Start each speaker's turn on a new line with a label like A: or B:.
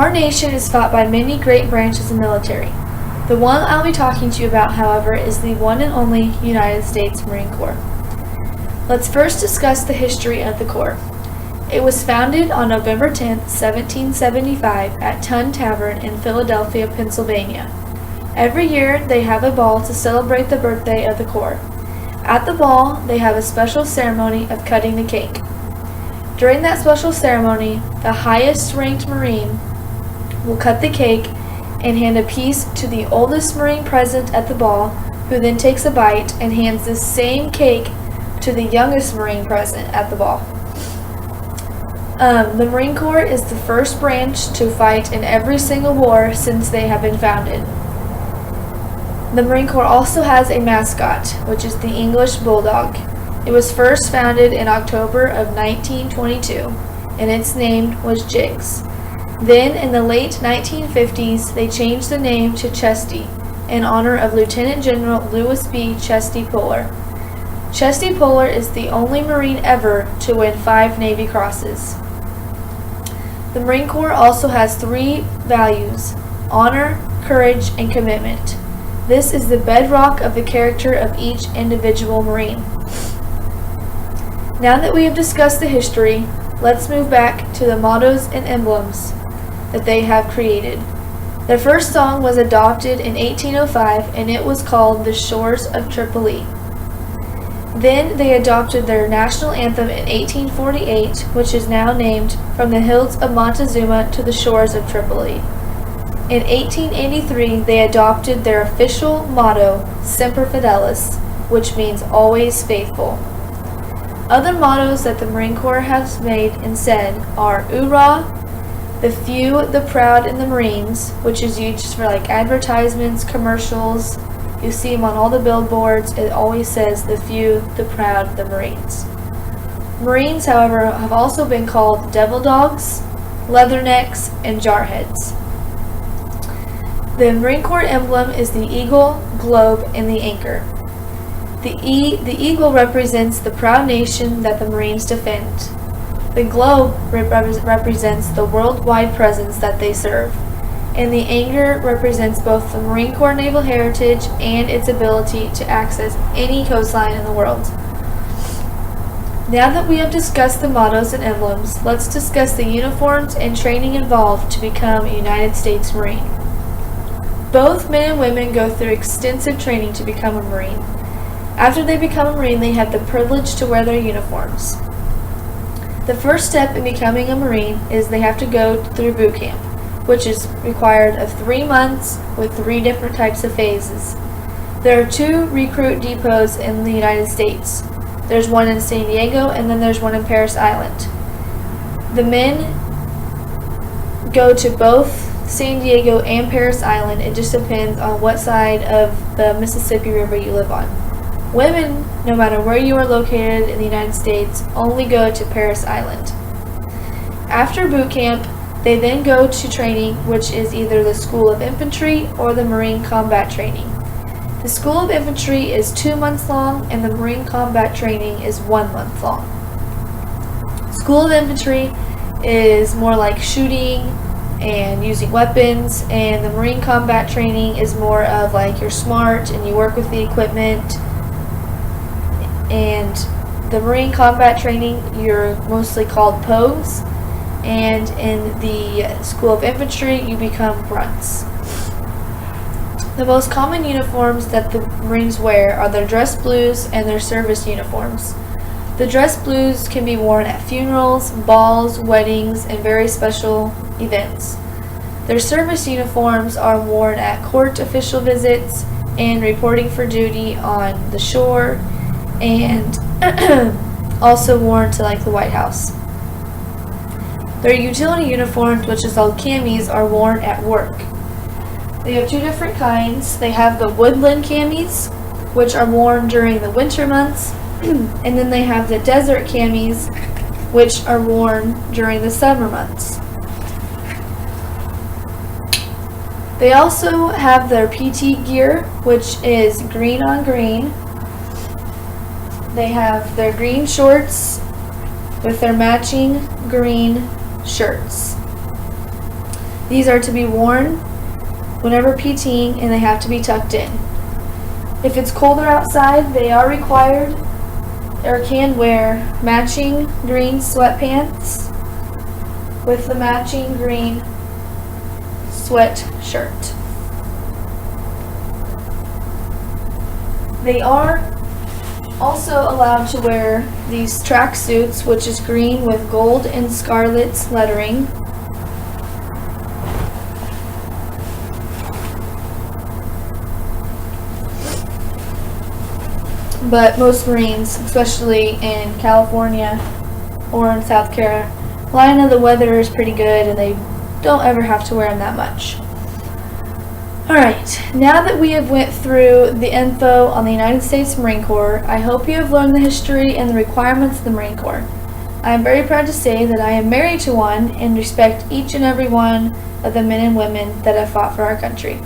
A: Our nation is fought by many great branches of military. The one I'll be talking to you about, however, is the one and only United States Marine Corps. Let's first discuss the history of the Corps. It was founded on November 10, 1775 at Tun Tavern in Philadelphia, Pennsylvania. Every year they have a ball to celebrate the birthday of the Corps. At the ball, they have a special ceremony of cutting the cake. During that special ceremony, the highest ranked Marine will cut the cake and hand a piece to the oldest Marine present at the ball, who then takes a bite and hands the same cake to the youngest Marine present at the ball. The Marine Corps is the first branch to fight in every single war since they have been founded. The Marine Corps also has a mascot, which is the English Bulldog. It was first founded in October of 1922, and its name was Jigs. Then, in the late 1950s, they changed the name to Chesty, in honor of Lieutenant General Lewis B. Chesty Puller. Chesty Puller is the only Marine ever to win 5 Navy Crosses. The Marine Corps also has 3 values: honor, courage, and commitment. This is the bedrock of the character of each individual Marine. Now that we have discussed the history, let's move back to the mottos and emblems that they have created. Their first song was adopted in 1805, and it was called The Shores of Tripoli. Then they adopted their national anthem in 1848, which is now named From the Hills of Montezuma to the Shores of Tripoli. In 1883, they adopted their official motto, Semper Fidelis, which means always faithful. Other mottos that the Marine Corps has made and said are "Oorah," "The Few, the Proud, and the Marines," which is used for like advertisements, commercials. You see them on all the billboards. It always says "The Few, the Proud, the Marines." Marines, however, have also been called devil dogs, leathernecks, and jarheads. The Marine Corps emblem is the eagle, globe, and the anchor. The eagle represents the proud nation that the Marines defend. The globe represents the worldwide presence that they serve. And the anchor represents both the Marine Corps naval heritage and its ability to access any coastline in the world. Now that we have discussed the mottos and emblems, let's discuss the uniforms and training involved to become a United States Marine. Both men and women go through extensive training to become a Marine. After they become a Marine, they have the privilege to wear their uniforms. The first step in becoming a Marine is they have to go through boot camp, which is required of 3 months with 3 different types of phases. There are 2 recruit depots in the United States. There's one in San Diego, and then there's one in Parris Island. The men go to both San Diego and Parris Island. It just depends on what side of the Mississippi River you live on. Women, no matter where you are located in the United States, only go to Parris Island. After boot camp, they then go to training, which is either the School of Infantry or the Marine Combat Training. The School of Infantry is 2 months long, and the Marine Combat Training is 1 month long. School of Infantry is more like shooting and using weapons, and the Marine Combat Training is more of like you're smart and you work with the equipment. And the Marine Combat Training, you're mostly called POGs, and in the School of Infantry, you become grunts. The most common uniforms that the Marines wear are their dress blues and their service uniforms. The dress blues can be worn at funerals, balls, weddings, and very special events. Their service uniforms are worn at court official visits and reporting for duty on the shore, and also worn to like the White House. Their utility uniforms, which is called camis, are worn at work. They have 2 different kinds. They have the woodland camis, which are worn during the winter months, and then they have the desert camis, which are worn during the summer months. They also have their PT gear, which is green on green. They have their green shorts with their matching green shirts. These are to be worn whenever PTing, and they have to be tucked in. If it's colder outside, they are required or can wear matching green sweatpants with the matching green sweatshirt. They are also allowed to wear these track suits, which is green with gold and scarlet lettering. But most Marines, especially in California or in South Carolina, the weather is pretty good and they don't ever have to wear them that much. Alright, now that we have went through the info on the United States Marine Corps, I hope you have learned the history and the requirements of the Marine Corps. I am very proud to say that I am married to one and respect each and every one of the men and women that have fought for our country.